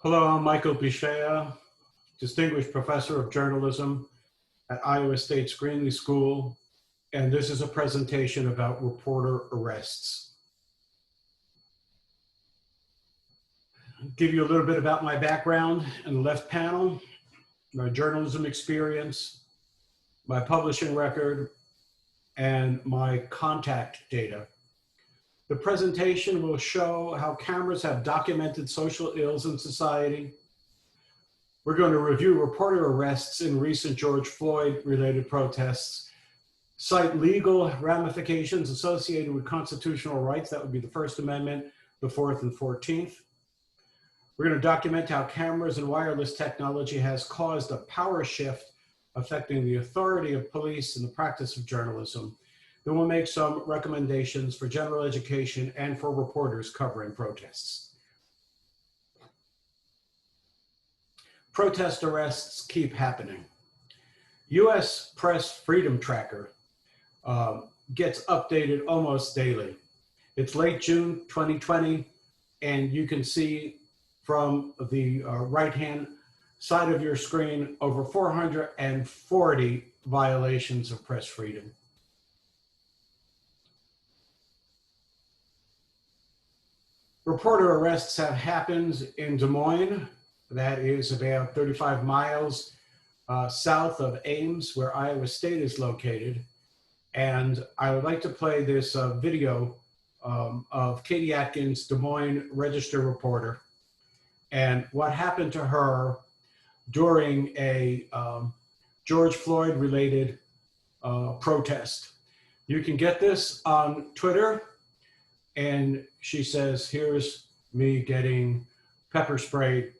Hello, I'm Michael Bichea, Distinguished Professor of Journalism at Iowa State's Greenlee School, and this is a presentation about reporter arrests. I'll give you a little bit about my background in the left panel, my journalism experience, my publishing record, and my contact data. The presentation will show how cameras have documented social ills in society. We're going to review reporter arrests in recent George Floyd-related protests, cite legal ramifications associated with constitutional rights. That would be the First Amendment, the 4th and 14th. We're going to document how cameras and wireless technology has caused a power shift affecting the authority of police and the practice of journalism. Then we'll make some recommendations for general education and for reporters covering protests. Protest arrests keep happening. US Press Freedom Tracker gets updated almost daily. It's late June 2020, and you can see from the right-hand side of your screen over 440 violations of press freedom. Reporter arrests have happened in Des Moines. That is about 35 miles south of Ames, where Iowa State is located. And I would like to play this video of Katie Atkins, Des Moines Register reporter, and what happened to her during a George Floyd-related protest. You can get this on Twitter. And she says, here's me getting pepper sprayed.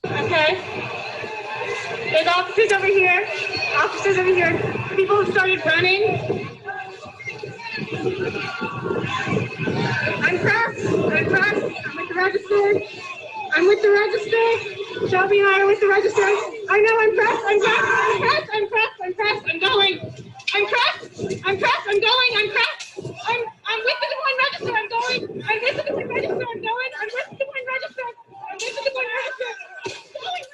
Okay. There's officers over here. Officers over here. People have started running. I'm pressed. I'm pressed. I'm with the register. I'm with the register. Shelby and I are with the register. I know I'm pressed. I'm pressed. I'm pressed. I'm pressed. I'm pressed. I'm going. I'm pressed. I'm pressed. I'm going. I'm pressed. I'm with the Des Moines Register. I'm going. I'm with the Des Moines Register. I'm going. I'm with the Des Moines Register. I'm with the Des Moines Register. I'm going.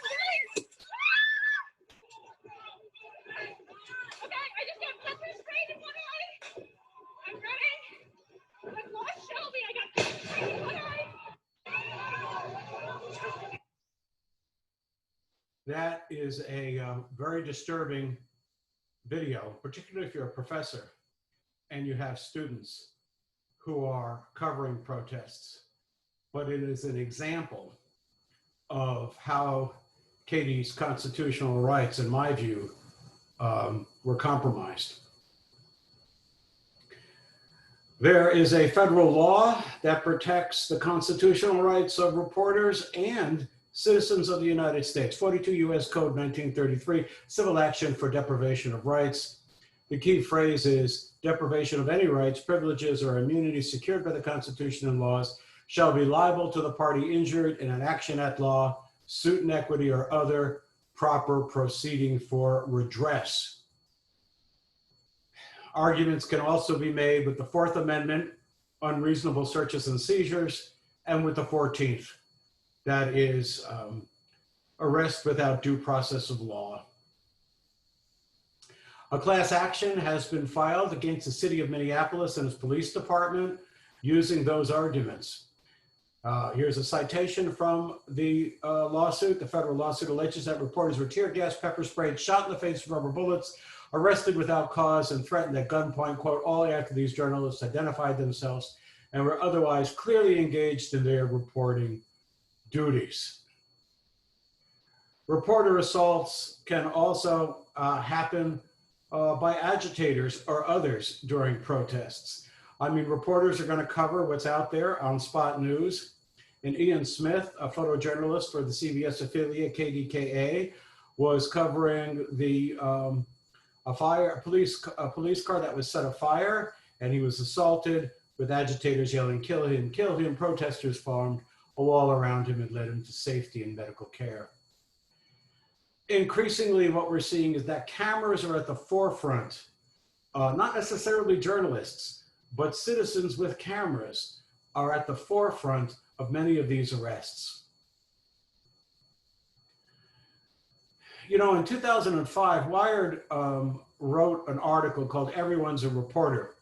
Okay, I just got pepper sprayed in one eye. I'm running. I've lost Shelby. I got pepper sprayed in one eye. That is a very disturbing video, particularly if you're a professor and you have students who are covering protests. But it is an example of how Katie's constitutional rights, in my view, were compromised. There is a federal law that protects the constitutional rights of reporters and citizens of the United States, 42 U.S. Code 1933, Civil Action for Deprivation of Rights. The key phrase is deprivation of any rights, privileges, or immunities secured by the Constitution and laws shall be liable to the party injured in an action at law, suit in equity, or other proper proceeding for redress. Arguments can also be made with the Fourth Amendment, unreasonable searches and seizures, and with the 14th, that is arrest without due process of law. A class action has been filed against the city of Minneapolis and its police department using those arguments. Here's a citation from the lawsuit. The federal lawsuit alleges that reporters were tear gas, pepper sprayed, shot in the face with rubber bullets, arrested without cause, and threatened at gunpoint, quote, all after these journalists identified themselves and were otherwise clearly engaged in their reporting duties. Reporter assaults can also happen by agitators or others during protests. I mean, reporters are going to cover what's out there on Spot News. And Ian Smith, a photojournalist for the CBS affiliate KDKA, was covering the a police car that was set afire, and he was assaulted with agitators yelling, kill him, kill him. Protesters formed a wall around him and led him to safety and medical care. Increasingly, what we're seeing is that cameras are at the forefront, not necessarily journalists, but citizens with cameras are at the forefront of many of these arrests. You know, in 2005, Wired wrote an article called "Everyone's a Reporter."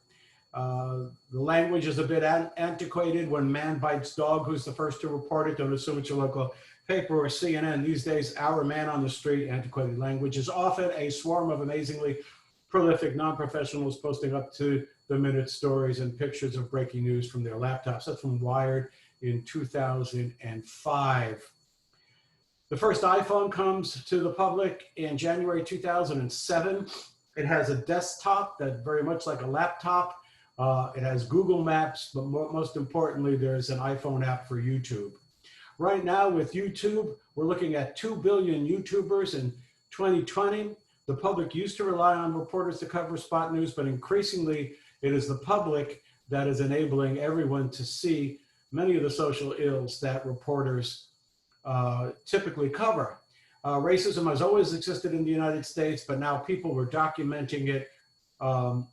The language is a bit antiquated. When man bites dog, who's the first to report it? Don't assume it's your local paper or CNN. These days, our man on the street, antiquated language, is often a swarm of amazingly prolific non-professionals posting up to the minute stories and pictures of breaking news from their laptops. That's from Wired in 2005. The first iPhone comes to the public in January 2007. It has a desktop that's very much like a laptop. It has Google Maps, but most importantly, there's an iPhone app for YouTube. Right now with YouTube, we're looking at 2 billion YouTubers in 2020. The public used to rely on reporters to cover spot news, but increasingly it is the public that is enabling everyone to see many of the social ills that reporters typically cover. Racism has always existed in the United States, but now people were documenting it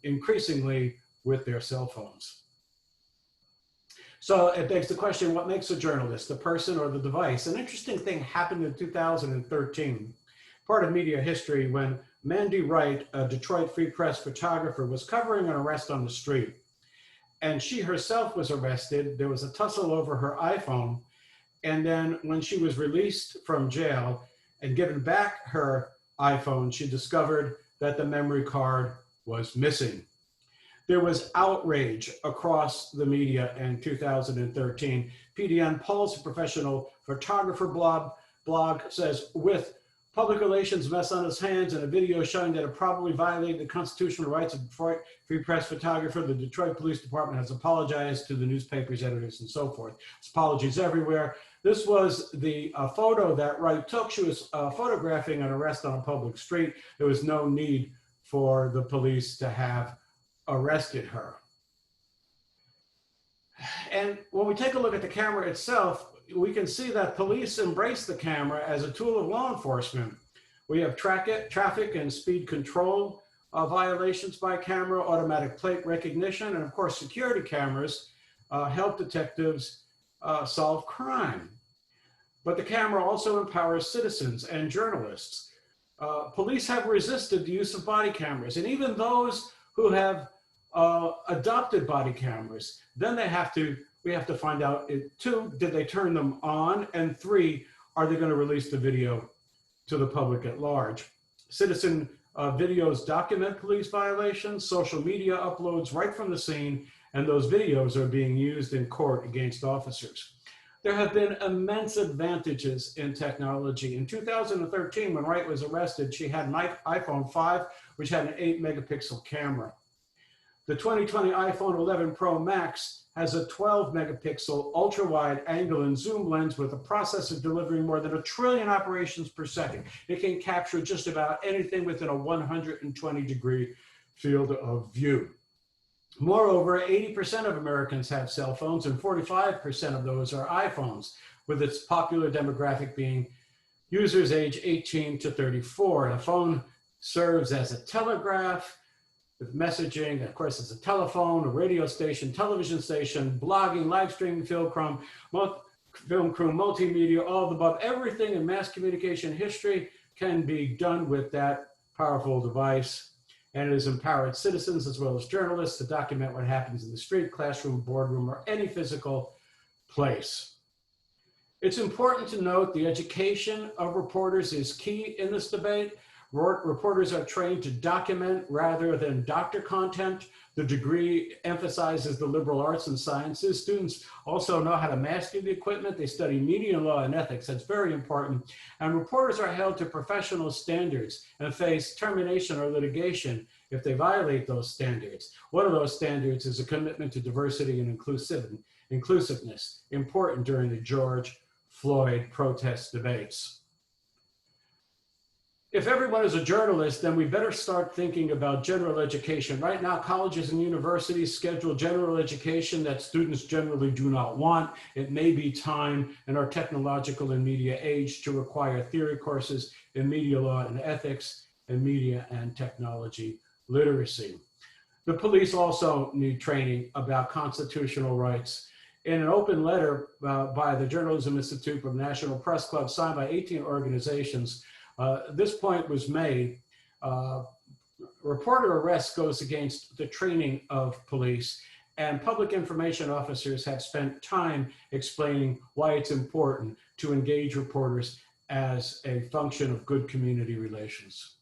increasingly with their cell phones. So it begs the question, what makes a journalist, the person or the device? An interesting thing happened in 2013, part of media history, when Mandy Wright, a Detroit Free Press photographer, was covering an arrest on the street. And she herself was arrested. There was a tussle over her iPhone. And then when she was released from jail and given back her iPhone, she discovered that the memory card was missing. There was outrage across the media in 2013. PDN Pulse, a professional photographer blog says, with public relations mess on his hands and a video showing that it probably violated the constitutional rights of Detroit Free Press photographer, the Detroit Police Department has apologized to the newspaper's editors and so forth. There's apologies everywhere. This was the photo that Wright took. She was photographing an arrest on a public street. There was no need for the police to have arrested her. And when we take a look at the camera itself, we can see that police embrace the camera as a tool of law enforcement. We have traffic and speed control violations by camera, automatic plate recognition, and of course security cameras help detectives solve crime. But the camera also empowers citizens and journalists. Police have resisted the use of body cameras, and even those who have adopted body cameras, then we have to find out, two, did they turn them on? And three, are they going to release the video to the public at large? Citizen videos document police violations, social media uploads right from the scene, and those videos are being used in court against officers. There have been immense advantages in technology. In 2013, when Wright was arrested, she had an iPhone 5, which had an 8-megapixel camera. The 2020 iPhone 11 Pro Max has a 12-megapixel ultra-wide angle and zoom lens with a processor delivering more than 1 trillion operations per second. It can capture just about anything within a 120-degree field of view. Moreover, 80% of Americans have cell phones, and 45% of those are iPhones, with its popular demographic being users age 18 to 34. The phone serves as a telegraph, with messaging, of course, it's a telephone, a radio station, television station, blogging, live streaming, film crew, multimedia, all of the above. Everything in mass communication history can be done with that powerful device. And it has empowered citizens as well as journalists to document what happens in the street, classroom, boardroom, or any physical place. It's important to note the education of reporters is key in this debate. Reporters are trained to document rather than doctor content. The degree emphasizes the liberal arts and sciences. Students also know how to master the equipment. They study media law and ethics. That's very important. And reporters are held to professional standards and face termination or litigation if they violate those standards. One of those standards is a commitment to diversity and inclusiveness, important during the George Floyd protest debates. If everyone is a journalist, then we better start thinking about general education. Right now, colleges and universities schedule general education that students generally do not want. It may be time in our technological and media age to require theory courses in media law and ethics and media and technology literacy. The police also need training about constitutional rights. In an open letter by the Journalism Institute from National Press Club signed by 18 organizations, This point was made. Reporter arrest goes against the training of police, and public information officers have spent time explaining why it's important to engage reporters as a function of good community relations.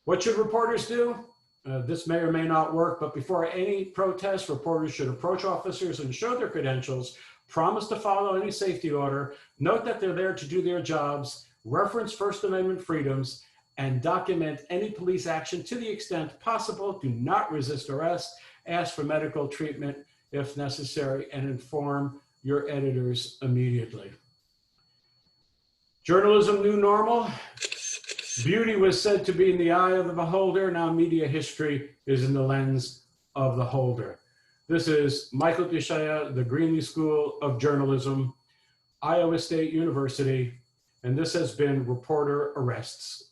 What should reporters do? This may or may not work, but before any protest, reporters should approach officers and show their credentials, promise to follow any safety order, note that they're there to do their jobs, reference First Amendment freedoms, and document any police action to the extent possible. Do not resist arrest, ask for medical treatment if necessary, and inform your editors immediately. Journalism new normal. Beauty was said to be in the eye of the beholder. Now media history is in the lens of the holder. This is Michael Deshaya, the Greenlee School of Journalism, Iowa State University, and this has been Reporter Arrests.